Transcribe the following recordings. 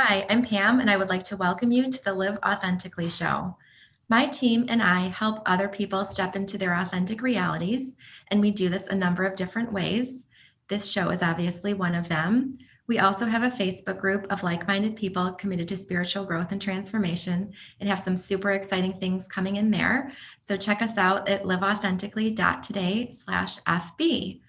Hi, I'm Pam, and I would like to welcome you to the Live Authentically show. My team and I help other people step into their authentic realities, and we do this a number of different ways. This show is obviously one of them. We also have a Facebook group of like minded people committed to spiritual growth and transformation and have some super exciting things coming in there. So check us out at liveauthentically.today/FB.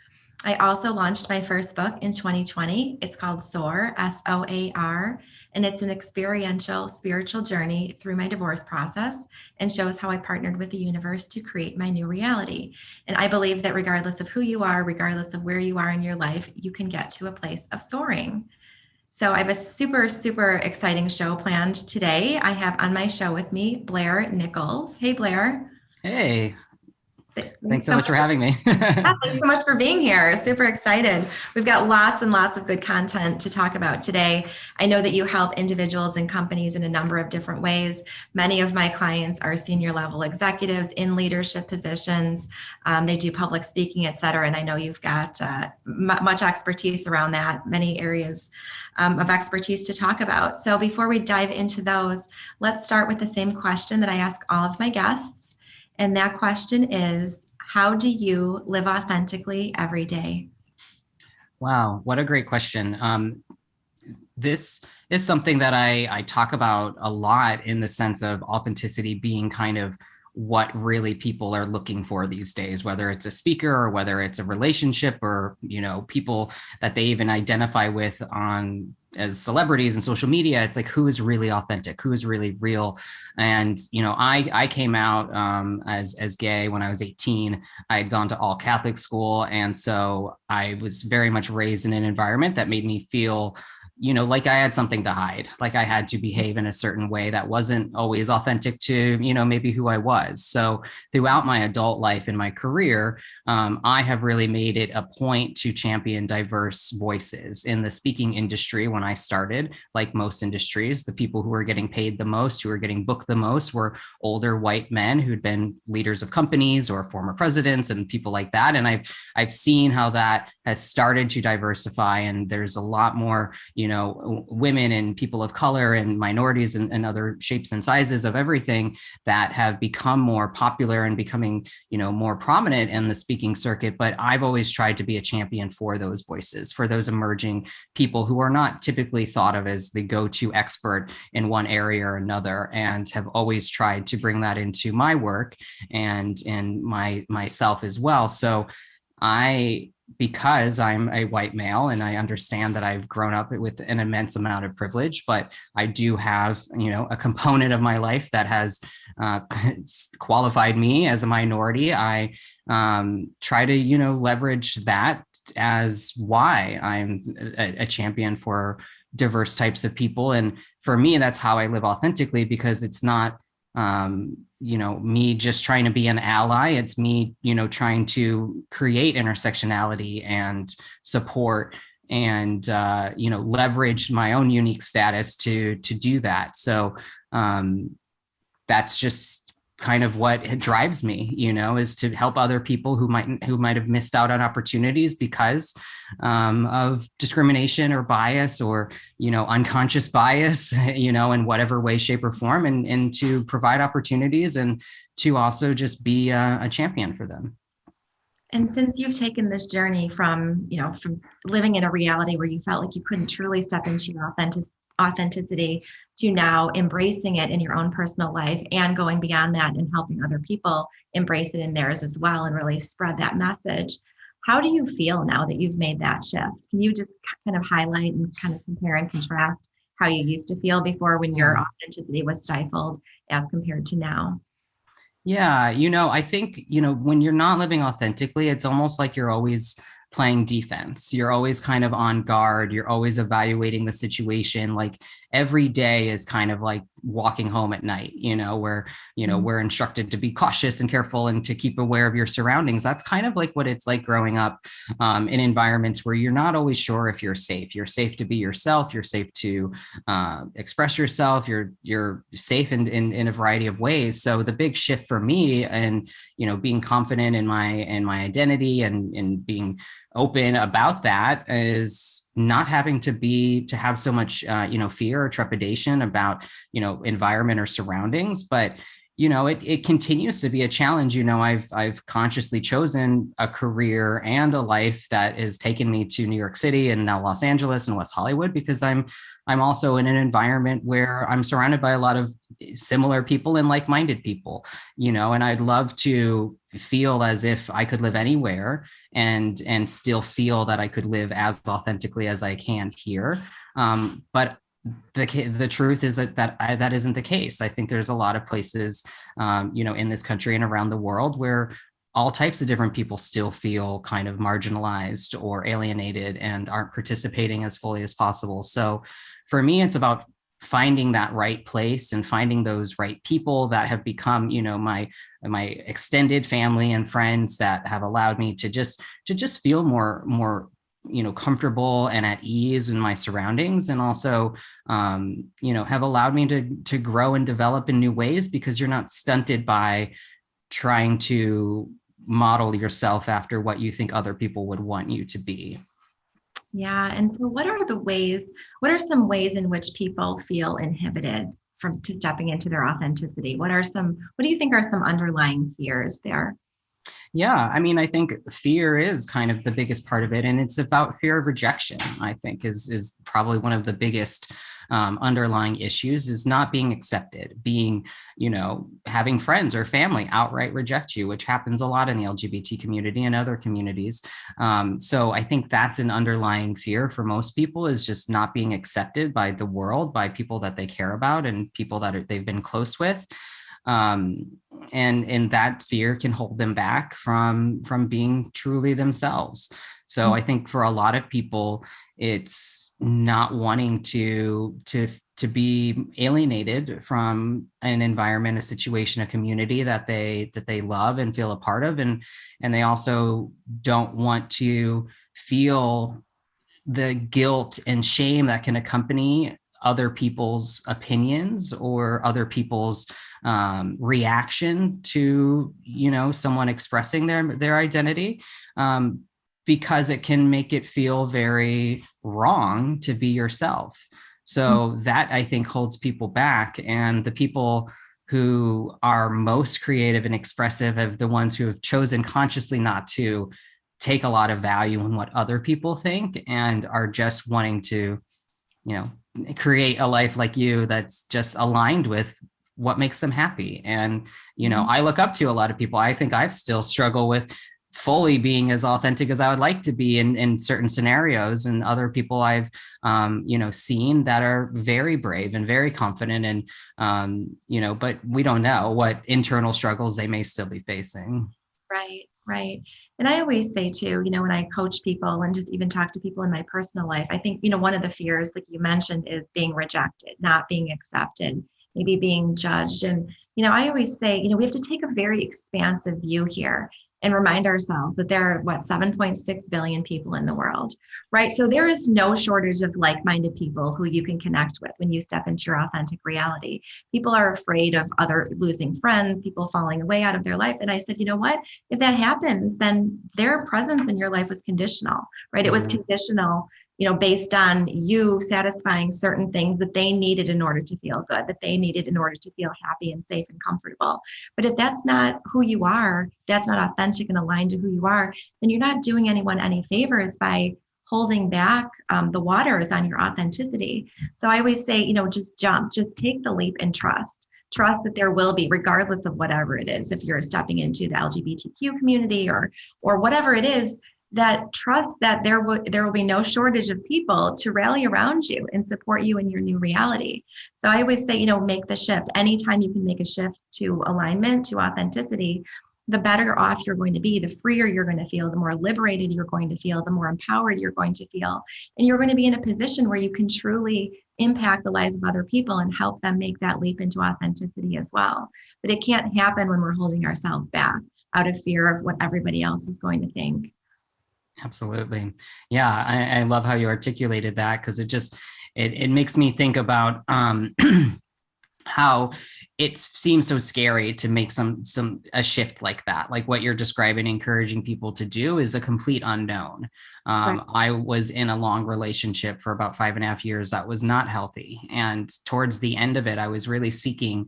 I also launched my first book in 2020. It's called SOAR, SOAR, and it's an experiential spiritual journey through my divorce process and shows how I partnered with the universe to create my new reality. And I believe that regardless of who you are, regardless of where you are in your life, you can get to a place of soaring. So I have a super, super exciting show planned today. I have on my show with me Blair Nichols. Hey, Blair. Hey, thanks Thanks so so much for having me. Yeah, thanks so much for being here. Super excited. We've got lots and lots of good content to talk about today. I know that you help individuals and companies in a number of different ways. Many of my clients are senior level executives in leadership positions. They do public speaking, et cetera. And I know you've got much expertise around that, many areas of expertise to talk about. So before we dive into those, let's start with the same question that I ask all of my guests. And that question is, how do you live authentically every day? Wow, what a great question. This is something that I talk about a lot in the sense of authenticity being kind of what really people are looking for these days, whether it's a speaker or whether it's a relationship or, people that they even identify with on as celebrities and social media. It's like, who is really authentic, who is really real. And I came out as gay when I was 18. I had gone to all Catholic school, and so I was very much raised in an environment that made me feel like I had something to hide, like I had to behave in a certain way that wasn't always authentic to, maybe who I was. So throughout my adult life and my career, I have really made it a point to champion diverse voices in the speaking industry. When I started, like most industries, the people who were getting paid the most, who were getting booked the most, were older white men who'd been leaders of companies or former presidents and people like that. And I've seen how that has started to diversify, and there's a lot more, women and people of color and minorities and other shapes and sizes of everything that have become more popular and becoming, more prominent in the speaking circuit. But I've always tried to be a champion for those voices, for those emerging people who are not typically thought of as the go-to expert in one area or another, and have always tried to bring that into my work and in myself as well. So because I'm a white male and I understand that I've grown up with an immense amount of privilege, but I do have, a component of my life that has qualified me as a minority. I try to, leverage that as why I'm a champion for diverse types of people. And for me, that's how I live authentically, because it's not me just trying to be an ally. It's me, trying to create intersectionality and support and, leverage my own unique status to do that. So that's just kind of what drives me, is to help other people who might have missed out on opportunities because of discrimination or bias or, unconscious bias, in whatever way, shape, or form, and to provide opportunities and to also just be a champion for them. And since you've taken this journey from living in a reality where you felt like you couldn't truly step into your authenticity to now embracing it in your own personal life and going beyond that and helping other people embrace it in theirs as well and really spread that message. How do you feel now that you've made that shift? Can you just kind of highlight and kind of compare and contrast how you used to feel before when your authenticity was stifled as compared to now? Yeah, I think, when you're not living authentically, it's almost like you're always playing defense. You're always kind of on guard. You're always evaluating the situation. Like every day is kind of like walking home at night, where, we're instructed to be cautious and careful and to keep aware of your surroundings. That's kind of like what it's like growing up in environments where you're not always sure if you're safe. You're safe to be yourself. You're safe to express yourself. You're safe in a variety of ways. So the big shift for me and, being confident in my identity and being open about that is not having to have so much, fear or trepidation about, environment or surroundings. But, it continues to be a challenge. I've consciously chosen a career and a life that has taken me to New York City and now Los Angeles and West Hollywood, because I'm also in an environment where I'm surrounded by a lot of similar people and like-minded people, and I'd love to feel as if I could live anywhere and still feel that I could live as authentically as I can here. But the truth is that isn't the case. I think there's a lot of places, in this country and around the world where all types of different people still feel kind of marginalized or alienated and aren't participating as fully as possible. So for me, it's about finding that right place and finding those right people that have become, my extended family and friends that have allowed me to just feel more comfortable and at ease in my surroundings, and also have allowed me to grow and develop in new ways, because you're not stunted by trying to model yourself after what you think other people would want you to be. Yeah. And so what are some ways in which people feel inhibited from to stepping into their authenticity? What do you think are some underlying fears there? Yeah, I mean, I think fear is kind of the biggest part of it, and it's about fear of rejection. I think is probably one of the biggest underlying issues, is not being accepted, having friends or family outright reject you, which happens a lot in the LGBT community and other communities. So I think that's an underlying fear for most people, is just not being accepted by the world, by people that they care about and people that they've been close with. And that fear can hold them back from being truly themselves. So I think for a lot of people, it's not wanting to be alienated from an environment, a situation, a community that they love and feel a part of, and they also don't want to feel the guilt and shame that can accompany other people's opinions or other people's reaction to someone expressing their identity, because it can make it feel very wrong to be yourself. So that, I think, holds people back. And the people who are most creative and expressive are the ones who have chosen consciously not to take a lot of value in what other people think, and are just wanting to create a life like you that's just aligned with what makes them happy. And I look up to a lot of people. I think I've still struggle with fully being as authentic as I would like to be in certain scenarios, and other people I've seen that are very brave and very confident, and but we don't know what internal struggles they may still be facing. Right, right. And I always say too, when I coach people and just even talk to people in my personal life, I think, one of the fears, like you mentioned, is being rejected, not being accepted, maybe being judged. And, I always say, we have to take a very expansive view here and remind ourselves that there are, 7.6 billion people in the world, right? So there is no shortage of like-minded people who you can connect with when you step into your authentic reality. People are afraid of losing friends, people falling away out of their life. And I said, you know what? If that happens, then their presence in your life was conditional, right? It was conditional, based on you satisfying certain things that they needed in order to feel good, that they needed in order to feel happy and safe and comfortable. But if that's not who you are, that's not authentic and aligned to who you are, then you're not doing anyone any favors by holding back the waters on your authenticity. So I always say, just take the leap and trust that there will be, regardless of whatever it is, if you're stepping into the LGBTQ community or whatever it is, that trust that there will be no shortage of people to rally around you and support you in your new reality. So I always say, make the shift. Anytime you can make a shift to alignment, to authenticity, the better off you're going to be, the freer you're going to feel, the more liberated you're going to feel, the more empowered you're going to feel. And you're going to be in a position where you can truly impact the lives of other people and help them make that leap into authenticity as well. But it can't happen when we're holding ourselves back out of fear of what everybody else is going to think. Absolutely. Yeah, I love how you articulated that, because it makes me think about how it seems so scary to make a shift like that. Like what you're describing, encouraging people to do is a complete unknown. Right. I was in a long relationship for about 5.5 years that was not healthy. And towards the end of it, I was really seeking,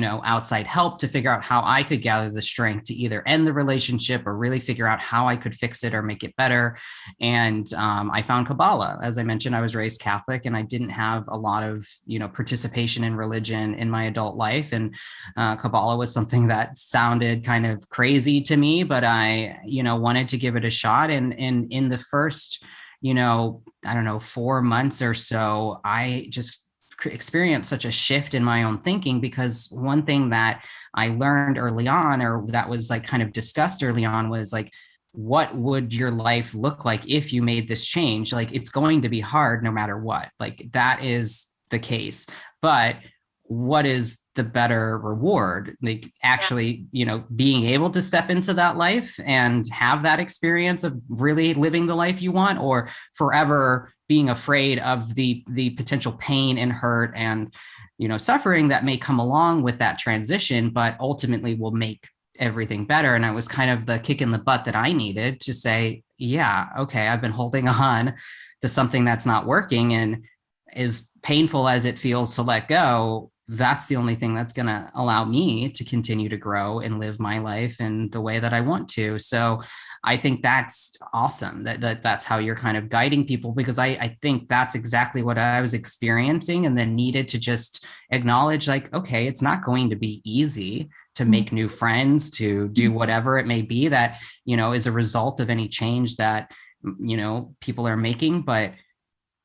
outside help to figure out how I could gather the strength to either end the relationship or really figure out how I could fix it or make it better. And I found Kabbalah. As I mentioned, I was raised Catholic and I didn't have a lot of, participation in religion in my adult life. And Kabbalah was something that sounded kind of crazy to me, but I, wanted to give it a shot. And in the first, I don't know, 4 months or so, I just experienced such a shift in my own thinking, because one thing that I learned early on, or that was like kind of discussed early on, was like, what would your life look like if you made this change? Like, it's going to be hard no matter what. Like, that is the case. But what is the better reward? Like, actually, being able to step into that life and have that experience of really living the life you want, or forever being afraid of the potential pain and hurt and, suffering that may come along with that transition, but ultimately will make everything better. And I was kind of the kick in the butt that I needed to say, yeah, okay, I've been holding on to something that's not working, and as painful as it feels to let go, that's the only thing that's going to allow me to continue to grow and live my life in the way that I want to. So I think that's awesome that's how you're kind of guiding people, because I think that's exactly what I was experiencing, and then needed to just acknowledge, like, okay, it's not going to be easy to make new friends, to do whatever it may be that, is a result of any change that, people are making. But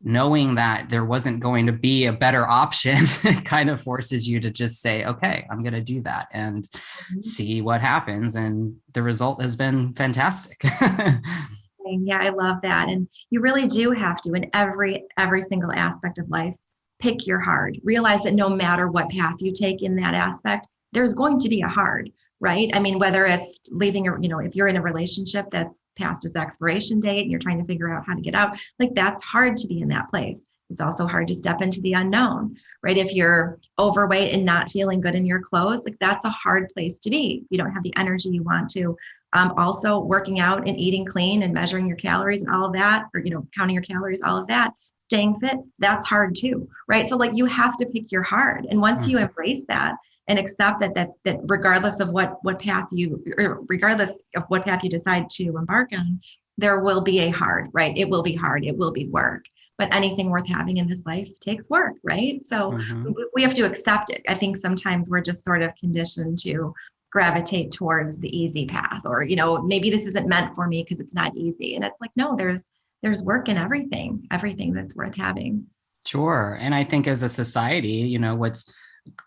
knowing that there wasn't going to be a better option kind of forces you to just say, okay, I'm going to do that and see what happens. And the result has been fantastic. Yeah, I love that. And you really do have to, in every single aspect of life, pick your hard. Realize that no matter what path you take in that aspect, there's going to be a hard, right? I mean, whether it's leaving, if you're in a relationship that's past its expiration date and you're trying to figure out how to get out, like, that's hard to be in that place. It's also hard to step into the unknown, right? If you're overweight and not feeling good in your clothes, like, that's a hard place to be. You don't have the energy you want to. Also, working out and eating clean and measuring your calories and all of that, or, counting your calories, all of that, staying fit, that's hard too, right? So, like, you have to pick your hard. And once you embrace that and accept that regardless of what path you decide to embark on, there will be a hard, right? It will be hard. It will be work. But anything worth having in this life takes work, right? So we have to accept it. I think sometimes we're just sort of conditioned to gravitate towards the easy path, or, maybe this isn't meant for me because it's not easy. And it's like, no, there's work in everything that's worth having. Sure. And I think as a society, what's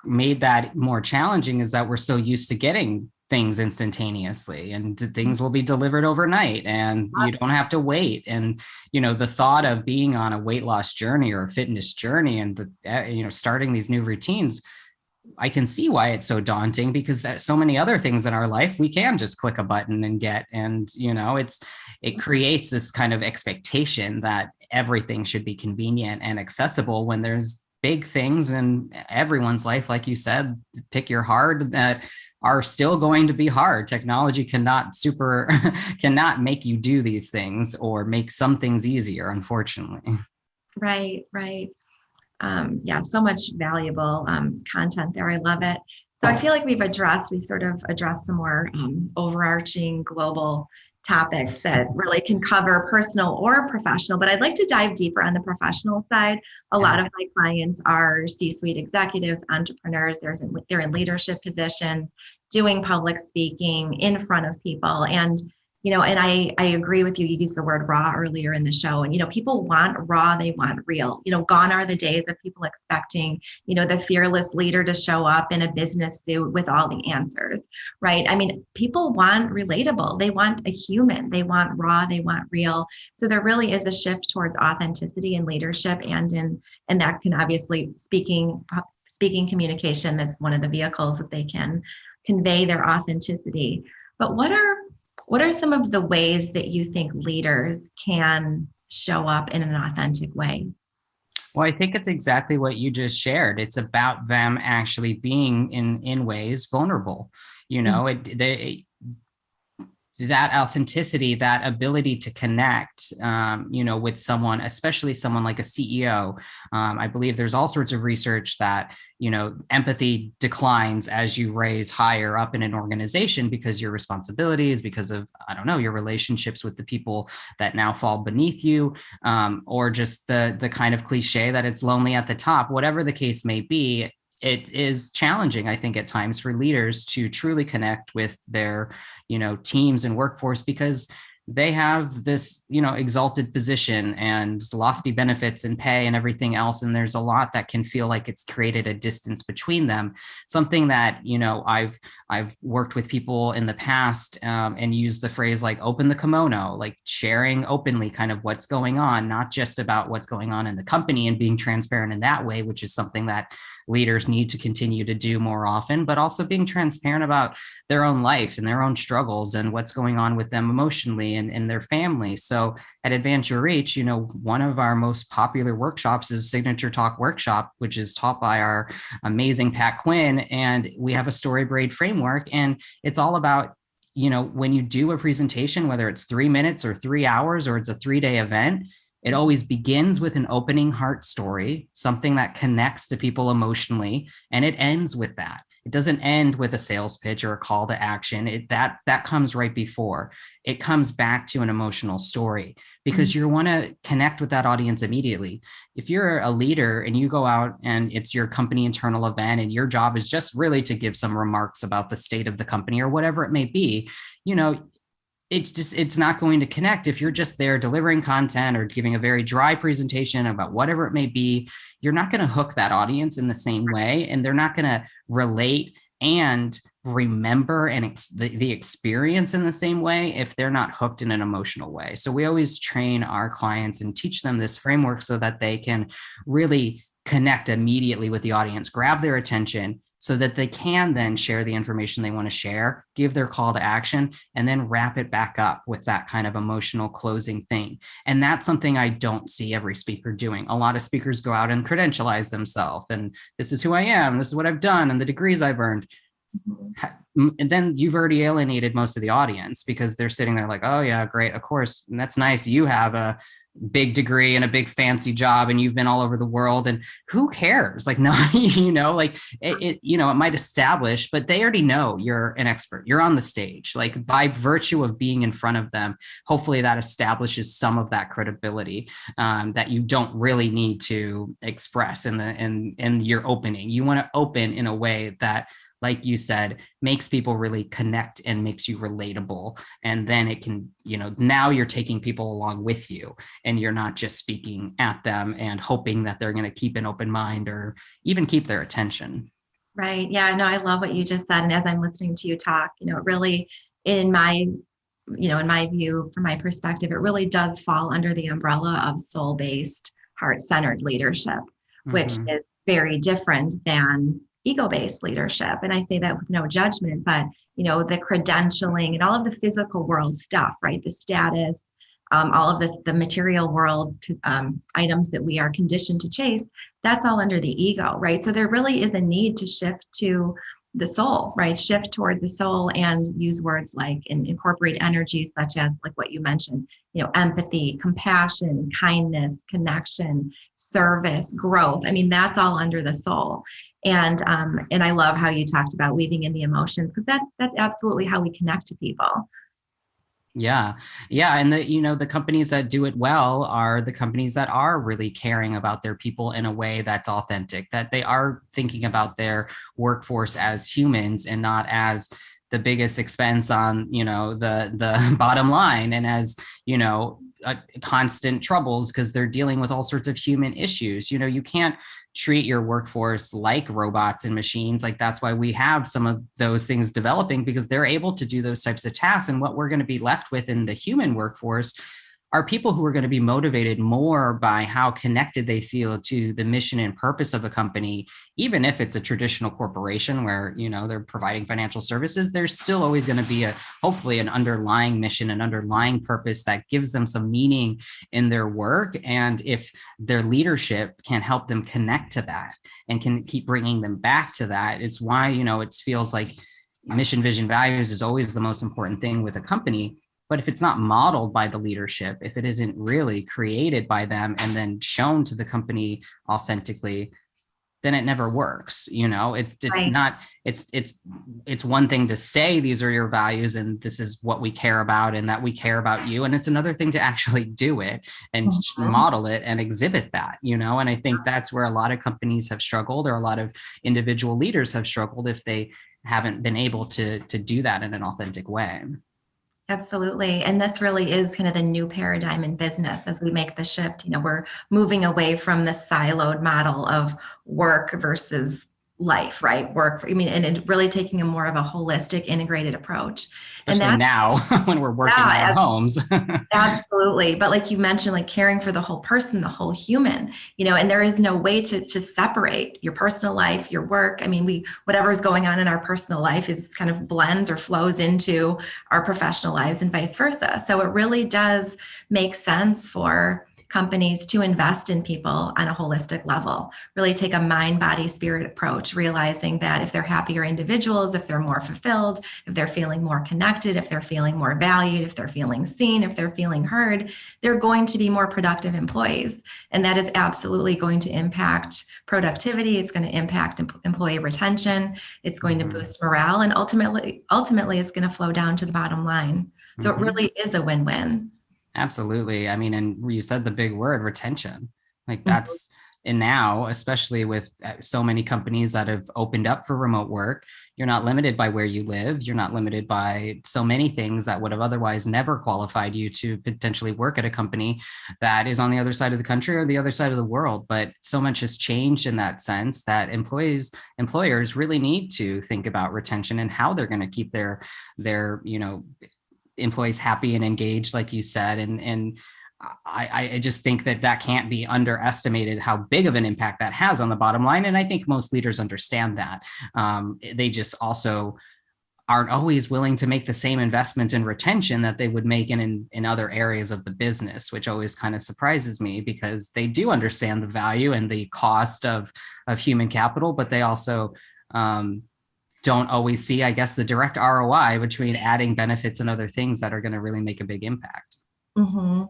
made that more challenging is that we're so used to getting things instantaneously, and things will be delivered overnight and you don't have to wait. And, the thought of being on a weight loss journey or a fitness journey and starting these new routines, I can see why it's so daunting, because so many other things in our life we can just click a button and get. And, it creates this kind of expectation that everything should be convenient and accessible, when there's big things in everyone's life, like you said, pick your hard, that are still going to be hard. Technology cannot make you do these things or make some things easier, unfortunately. Right. Yeah, so much valuable content there. I love it. So I feel like we've sort of addressed some more overarching global topics that really can cover personal or professional, but I'd like to dive deeper on the professional side. A lot of my clients are C-suite executives, entrepreneurs. They're in leadership positions, doing public speaking in front of people. And and I agree with you. You used the word raw earlier in the show. And, people want raw, they want real. Gone are the days of people expecting, the fearless leader to show up in a business suit with all the answers, right? I mean, people want relatable. They want a human. They want raw, they want real. So there really is a shift towards authenticity in leadership, and that can obviously speaking communication. That's one of the vehicles that they can convey their authenticity. But what are some of the ways that you think leaders can show up in an authentic way? Well, I think it's exactly what you just shared. It's about them actually being in ways vulnerable. You know, that authenticity, that ability to connect, with someone, especially someone like a CEO. I believe there's all sorts of research that, empathy declines as you raise higher up in an organization because your responsibilities, because of, I don't know, your relationships with the people that now fall beneath you, or just the kind of cliche that it's lonely at the top, whatever the case may be. It is challenging, I think, at times for leaders to truly connect with their, teams and workforce, because they have this, exalted position and lofty benefits and pay and everything else. And there's a lot that can feel like it's created a distance between them. Something that, I've worked with people in the past, and used the phrase like open the kimono, like sharing openly kind of what's going on, not just about what's going on in the company and being transparent in that way, which is something that leaders need to continue to do more often, but also being transparent about their own life and their own struggles and what's going on with them emotionally and their family. So at Advance Your Reach, one of our most popular workshops is Signature Talk Workshop, which is taught by our amazing Pat Quinn. And we have a story braid framework. And it's all about, when you do a presentation, whether it's 3 minutes or 3 hours, or it's a 3-day event, it always begins with an opening heart story, something that connects to people emotionally, and it ends with that. It doesn't end with a sales pitch or a call to action. That comes right before. It comes back to an emotional story, because you want to connect with that audience immediately. If you're a leader and you go out and it's your company internal event and your job is just really to give some remarks about the state of the company or whatever it may be, it's not going to connect. If you're just there delivering content or giving a very dry presentation about whatever it may be, you're not going to hook that audience in the same way, and they're not going to relate and remember the experience in the same way if they're not hooked in an emotional way. So we always train our clients and teach them this framework so that they can really connect immediately with the audience, grab their attention, so that they can then share the information they want to share, give their call to action, and then wrap it back up with that kind of emotional closing thing. And that's something I don't see every speaker doing. A lot of speakers go out and credentialize themselves, and this is who I am, this is what I've done, and the degrees I've earned. And then you've already alienated most of the audience, because they're sitting there like, oh yeah, great, of course, and that's nice, you have a big degree and a big fancy job and you've been all over the world, and who cares? Like, no, like it might establish, but they already know you're an expert, you're on the stage, like by virtue of being in front of them. Hopefully that establishes some of that credibility, that you don't really need to express in your opening. You want to open in a way that, like you said, makes people really connect and makes you relatable. And then it can, now you're taking people along with you, and you're not just speaking at them and hoping that they're going to keep an open mind or even keep their attention. Right. Yeah, no, I love what you just said. And as I'm listening to you talk, it really, in my view, from my perspective, it really does fall under the umbrella of soul-based, heart-centered leadership, which is very different than ego-based leadership. And I say that with no judgment, but the credentialing and all of the physical world stuff, right? The status, all of the material world items that we are conditioned to chase, that's all under the ego, right? So there really is a need to shift to the soul, right? Shift toward the soul and use words like, and incorporate energies such as like what you mentioned, empathy, compassion, kindness, connection, service, growth. I mean, that's all under the soul. And I love how you talked about weaving in the emotions, because that's absolutely how we connect to people. Yeah. Yeah. And the companies that do it well are the companies that are really caring about their people in a way that's authentic, that they are thinking about their workforce as humans and not as the biggest expense on, the bottom line, and as, constant troubles, because they're dealing with all sorts of human issues. You can't treat your workforce like robots and machines. Like, that's why we have some of those things developing, because they're able to do those types of tasks. And what we're going to be left with in the human workforce are people who are going to be motivated more by how connected they feel to the mission and purpose of a company, even if it's a traditional corporation where, you know, they're providing financial services. There's still always going to be hopefully an underlying mission, an underlying purpose that gives them some meaning in their work. And if their leadership can help them connect to that and can keep bringing them back to that, it's why, you know, it feels like mission, vision, values is always the most important thing with a company. But if it's not modeled by the leadership, if it isn't really created by them and then shown to the company authentically, then it never works. You know, it's Right. not, it's one thing to say these are your values and this is what we care about and that we care about you. And it's another thing to actually do it and Mhm. model it and exhibit that, you know. And I think that's where a lot of companies have struggled, or a lot of individual leaders have struggled, if they haven't been able to do that in an authentic way. Absolutely. And this really is kind of the new paradigm in business as we make the shift. You know, we're moving away from the siloed model of work versus life, right? Work, I mean, and really taking a more of a holistic, integrated approach. And Especially now when we're working in our yeah, homes. absolutely. But like you mentioned, like caring for the whole person, the whole human, you know, and there is no way to separate your personal life, your work. I mean, whatever's going on in our personal life is kind of blends or flows into our professional lives and vice versa. So it really does make sense for companies to invest in people on a holistic level, really take a mind, body, spirit approach, realizing that if they're happier individuals, if they're more fulfilled, if they're feeling more connected, if they're feeling more valued, if they're feeling seen, if they're feeling heard, they're going to be more productive employees. And that is absolutely going to impact productivity. It's going to impact employee retention. It's going to Mm-hmm. boost morale. And ultimately, it's going to flow down to the bottom line. So it Mm-hmm. really is a win-win. Absolutely. I mean, and you said the big word, retention. Like Mhm. that's, and now, especially with so many companies that have opened up for remote work, you're not limited by where you live. You're not limited by so many things that would have otherwise never qualified you to potentially work at a company that is on the other side of the country or the other side of the world. But so much has changed in that sense that employers really need to think about retention and how they're going to keep their, you know, employees happy and engaged, like you said. And I just think that can't be underestimated how big of an impact that has on the bottom line. And I think most leaders understand that. They just also aren't always willing to make the same investments in retention that they would make in other areas of the business, which always kind of surprises me because they do understand the value and the cost of human capital, but they also don't always see, I guess, the direct ROI between adding benefits and other things that are going to really make a big impact. Mhm.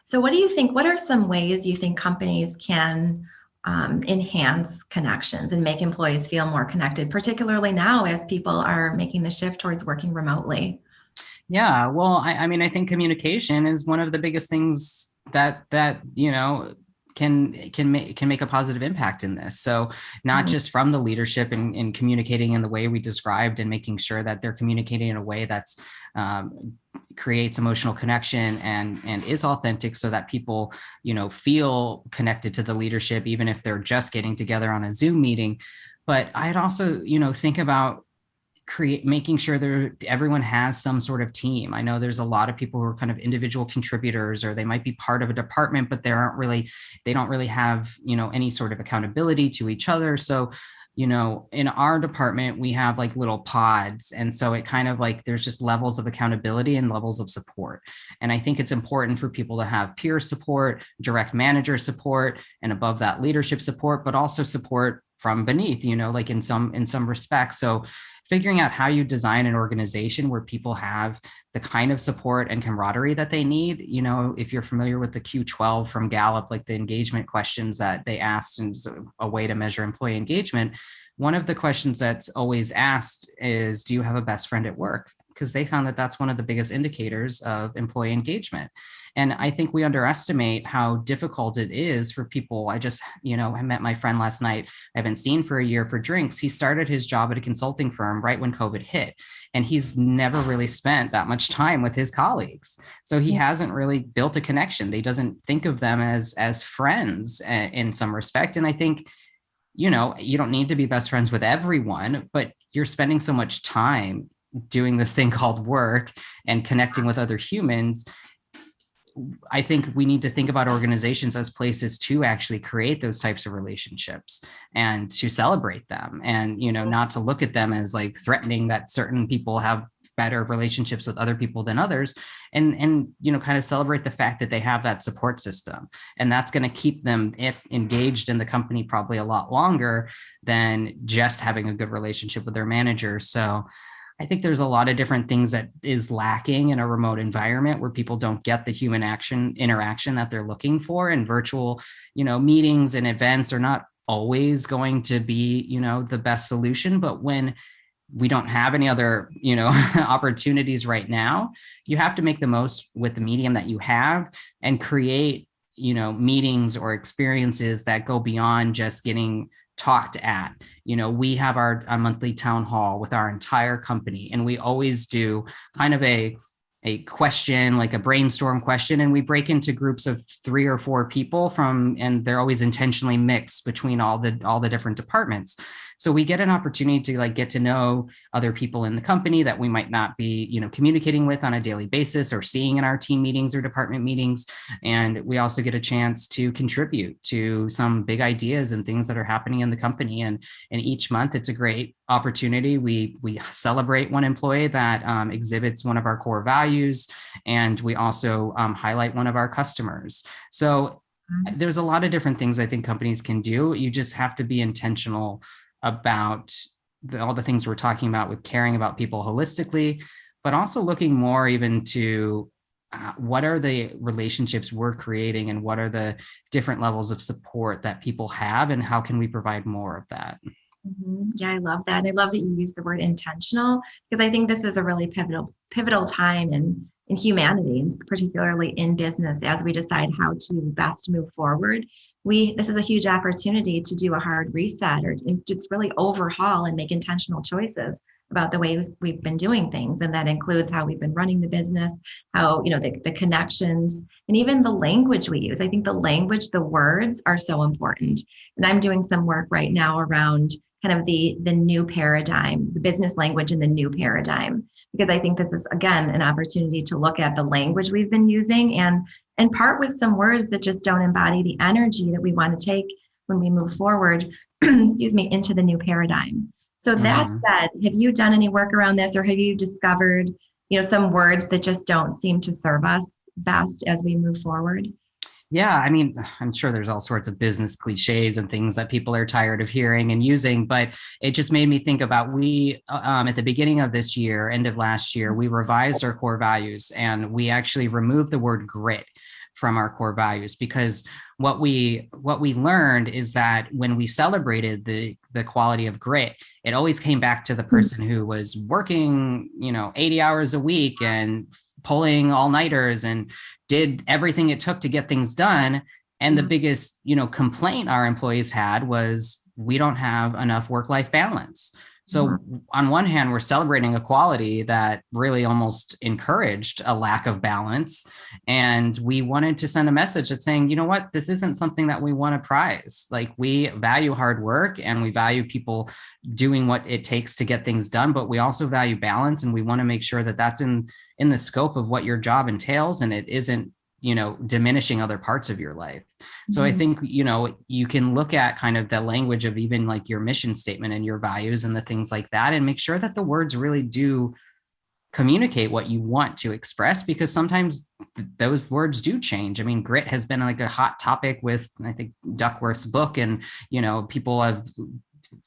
So, what do you think? What are some ways you think companies can enhance connections and make employees feel more connected, particularly now as people are making the shift towards working remotely? Yeah, well, I mean, I think communication is one of the biggest things that you know can make a positive impact in this. So not Mhm. just from the leadership and communicating in the way we described and making sure that they're communicating in a way that's creates emotional connection and is authentic, so that people, you know, feel connected to the leadership even if they're just getting together on a Zoom meeting. But I'd also, you know, think about making sure everyone has some sort of team. I know there's a lot of people who are kind of individual contributors, or they might be part of a department, but they don't really have, you know, any sort of accountability to each other. So, you know, in our department, we have like little pods. And so it kind of like there's just levels of accountability and levels of support. And I think it's important for people to have peer support, direct manager support, and above that leadership support, but also support from beneath, you know, like in some respects. So figuring out how you design an organization where people have the kind of support and camaraderie that they need. You know, if you're familiar with the Q12 from Gallup, like the engagement questions that they asked and a way to measure employee engagement, one of the questions that's always asked is, do you have a best friend at work? Because they found that that's one of the biggest indicators of employee engagement. And I think we underestimate how difficult it is for people. I just, you know, I met my friend last night I haven't seen for a year for drinks. He started his job at a consulting firm right when COVID hit, and he's never really spent that much time with his colleagues. So he hasn't really built a connection. They doesn't think of them as friends in some respect. And I think, you know, you don't need to be best friends with everyone, but you're spending so much time doing this thing called work and connecting with other humans. I think we need to think about organizations as places to actually create those types of relationships and to celebrate them, and, not to look at them as like threatening that certain people have better relationships with other people than others, and kind of celebrate the fact that they have that support system, and that's going to keep them engaged in the company probably a lot longer than just having a good relationship with their manager. So I think there's a lot of different things that is lacking in a remote environment where people don't get the human interaction that they're looking for, and virtual, meetings and events are not always going to be, the best solution. But when we don't have any other, opportunities right now, you have to make the most with the medium that you have and create, meetings or experiences that go beyond just getting talked at. We have our monthly town hall with our entire company, and we always do kind of a question, like a brainstorm question, and we break into groups of 3 or 4 people and they're always intentionally mixed between all the different departments. So we get an opportunity to like get to know other people in the company that we might not be, communicating with on a daily basis or seeing in our team meetings or department meetings. And we also get a chance to contribute to some big ideas and things that are happening in the company. And each month it's a great opportunity. We celebrate one employee that exhibits one of our core values, and we also highlight one of our customers. So there's a lot of different things I think companies can do. You just have to be intentional about all the things we're talking about with caring about people holistically, but also looking more even to what are the relationships we're creating, and what are the different levels of support that people have, and how can we provide more of that? Yeah, I love that. I love that you use the word intentional, because I think this is a really pivotal time in humanity, and particularly in business, as we decide how to best move forward. This is a huge opportunity to do a hard reset, or just really overhaul and make intentional choices about the ways we've been doing things. And that includes how we've been running the business, how, the connections, and even the language we use. I think the language, the words are so important. And I'm doing some work right now around kind of the new paradigm, the business language in the new paradigm, because I think this is, again, an opportunity to look at the language we've been using and part with some words that just don't embody the energy that we want to take when we move forward, excuse me, into the new paradigm. So that said, have you done any work around this, or have you discovered, some words that just don't seem to serve us best as we move forward? Yeah, I mean, I'm sure there's all sorts of business cliches and things that people are tired of hearing and using, but it just made me think about at the beginning of this year, end of last year, we revised our core values, and we actually removed the word grit from our core values, because what we learned is that when we celebrated the quality of grit, it always came back to the person who was working, 80 hours a week and pulling all-nighters and did everything it took to get things done. And the biggest, complaint our employees had was, we don't have enough work-life balance. So on one hand, we're celebrating a quality that really almost encouraged a lack of balance. And we wanted to send a message that's saying, you know what, this isn't something that we want to prize. Like, we value hard work and we value people doing what it takes to get things done, but we also value balance. And we want to make sure that that's in the scope of what your job entails, and it isn't, diminishing other parts of your life. So I think, you can look at kind of the language of even like your mission statement and your values and the things like that, and make sure that the words really do communicate what you want to express, because sometimes those words do change. I mean, grit has been like a hot topic with, I think, Duckworth's book, and, people have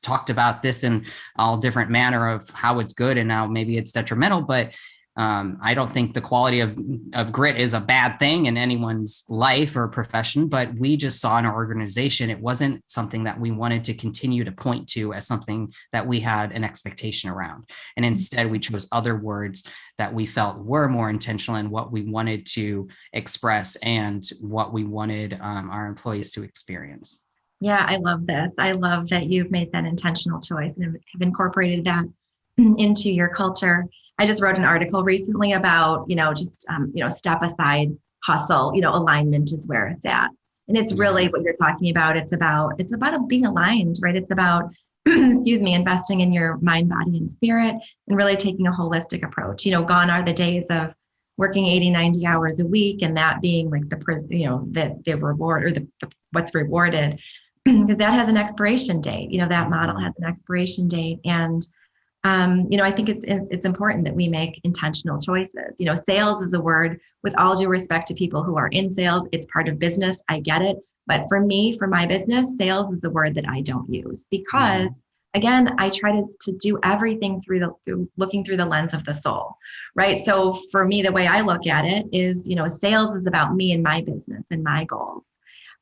talked about this in all different manner of how it's good and now maybe it's detrimental, but I don't think the quality of grit is a bad thing in anyone's life or profession, but we just saw in our organization, it wasn't something that we wanted to continue to point to as something that we had an expectation around. And instead, we chose other words that we felt were more intentional in what we wanted to express and what we wanted our employees to experience. Yeah, I love this. I love that you've made that intentional choice and have incorporated that into your culture. I just wrote an article recently about, step aside hustle, alignment is where it's at. And it's really what you're talking about. It's about being aligned, right? It's about, investing in your mind, body, and spirit, and really taking a holistic approach. Gone are the days of working 80, 90 hours a week and that being like the reward or the what's rewarded, because that has an expiration date. That model has an expiration date. And I think it's important that we make intentional choices. Sales is a word, with all due respect to people who are in sales, it's part of business. I get it. But for me, for my business, sales is a word that I don't use because, again, I try to do everything through looking through the lens of the soul, right? So for me, the way I look at it is, sales is about me and my business and my goals.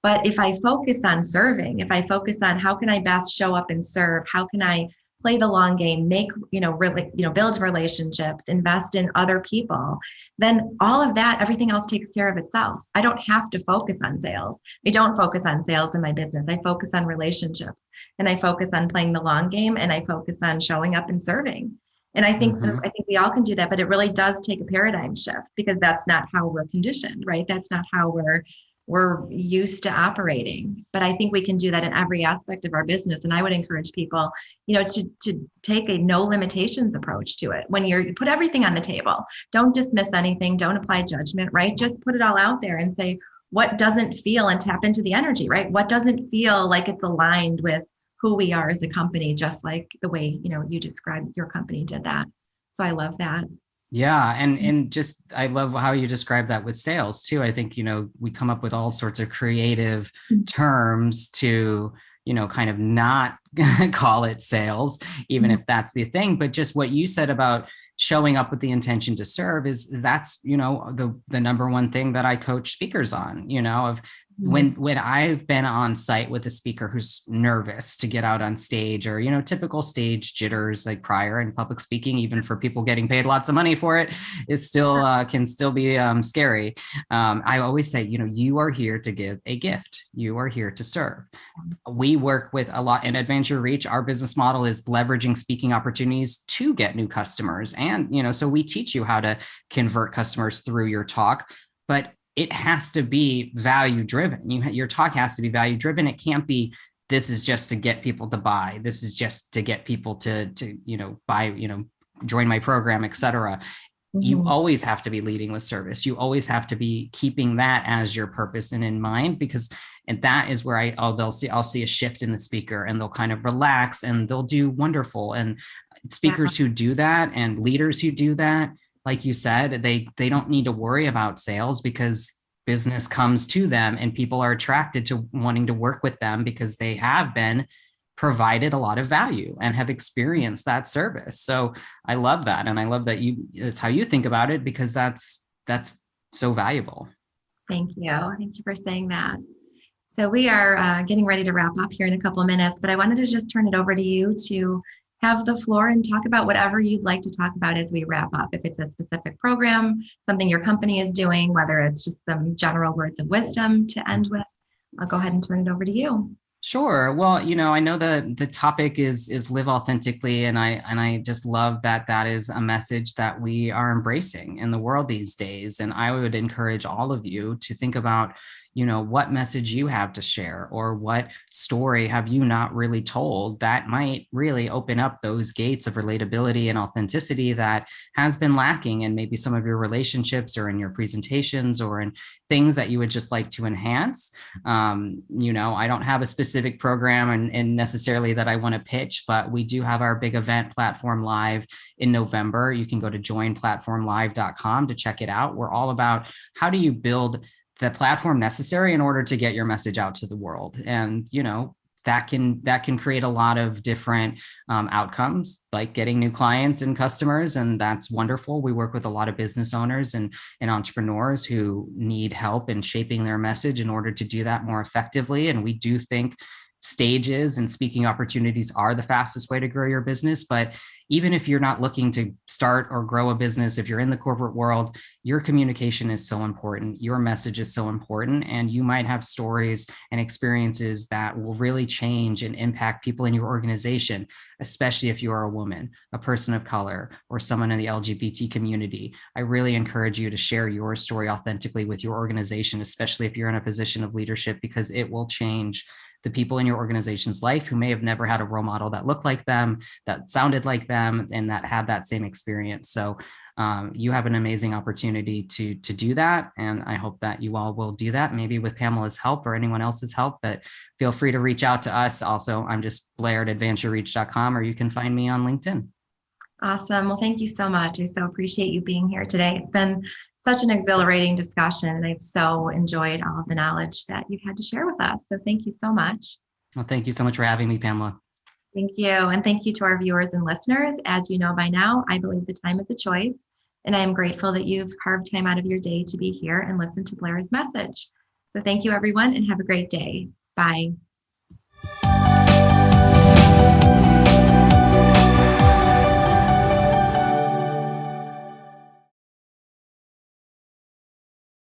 But if I focus on serving, if I focus on how can I best show up and serve, how can I play the long game, make, really, build relationships, invest in other people, then all of that, everything else takes care of itself. I don't have to focus on sales. I don't focus on sales in my business. I focus on relationships and I focus on playing the long game and I focus on showing up and serving. And I think we all can do that, but it really does take a paradigm shift because that's not how we're conditioned, right? That's not how we're used to operating. But I think we can do that in every aspect of our business. And I would encourage people, to take a no limitations approach to it. When you put everything on the table, don't dismiss anything, don't apply judgment, right? Just put it all out there and say, what doesn't feel, and tap into the energy, right? What doesn't feel like it's aligned with who we are as a company, just like the way, you described your company did that. So I love that. Yeah. And just, I love how you describe that with sales too. I think, we come up with all sorts of creative terms to, kind of not call it sales, even if that's the thing. But just what you said about showing up with the intention to serve that's, the number one thing that I coach speakers on, of when I've been on site with a speaker who's nervous to get out on stage, or typical stage jitters like prior in public speaking, even for people getting paid lots of money for it, is still can still be scary. I always say, you are here to give a gift. You are here to serve. We work with a lot in Adventure Reach. Our business model is leveraging speaking opportunities to get new customers, and so we teach you how to convert customers through your talk, but it has to be value driven. Your talk has to be value driven. It can't be, this is just to get people to buy. This is just to get people to buy, join my program, etc. You always have to be leading with service. You always have to be keeping that as your purpose and in mind, and that is where I'll see a shift in the speaker, and they'll kind of relax and they'll do wonderful. And speakers who do that and leaders who do that, like you said, they don't need to worry about sales because business comes to them and people are attracted to wanting to work with them because they have been provided a lot of value and have experienced that service. So I love that. And I love that it's how you think about it, because that's so valuable. Thank you. Thank you for saying that. So we are getting ready to wrap up here in a couple of minutes, but I wanted to just turn it over to you to have the floor and talk about whatever you'd like to talk about as we wrap up. If it's a specific program, something your company is doing, whether it's just some general words of wisdom to end with, I'll go ahead and turn it over to you. Sure. Well, I know the topic is live authentically, and I just love that is a message that we are embracing in the world these days. And I would encourage all of you to think about, what message you have to share, or what story have you not really told that might really open up those gates of relatability and authenticity that has been lacking in maybe some of your relationships or in your presentations or in things that you would just like to enhance. I don't have a specific program and necessarily that I want to pitch, but we do have our big event, Platform Live, in November. You can go to joinplatformlive.com to check it out. We're all about how do you build the platform necessary in order to get your message out to the world. And, that can create a lot of different outcomes, like getting new clients and customers. And that's wonderful. We work with a lot of business owners and entrepreneurs who need help in shaping their message in order to do that more effectively. And we do think stages and speaking opportunities are the fastest way to grow your business. But even if you're not looking to start or grow a business, if you're in the corporate world, your communication is so important. Your message is so important. And you might have stories and experiences that will really change and impact people in your organization, especially if you are a woman, a person of color, or someone in the LGBT community. I really encourage you to share your story authentically with your organization, especially if you're in a position of leadership, because it will change the people in your organization's life who may have never had a role model that looked like them, that sounded like them, and that had that same experience. So you have an amazing opportunity to do that. And I hope that you all will do that, maybe with Pamela's help or anyone else's help, but feel free to reach out to us. Also, I'm just Blair at advanceyourreach.com, or you can find me on LinkedIn. Awesome. Well, thank you so much. I so appreciate you being here today. It's been such an exhilarating discussion, and I've so enjoyed all of the knowledge that you've had to share with us. So thank you so much. Well, thank you so much for having me, Pamela. Thank you. And thank you to our viewers and listeners. As you know by now, I believe the time is a choice, and I am grateful that you've carved time out of your day to be here and listen to Blair's message. So thank you, everyone, and have a great day. Bye.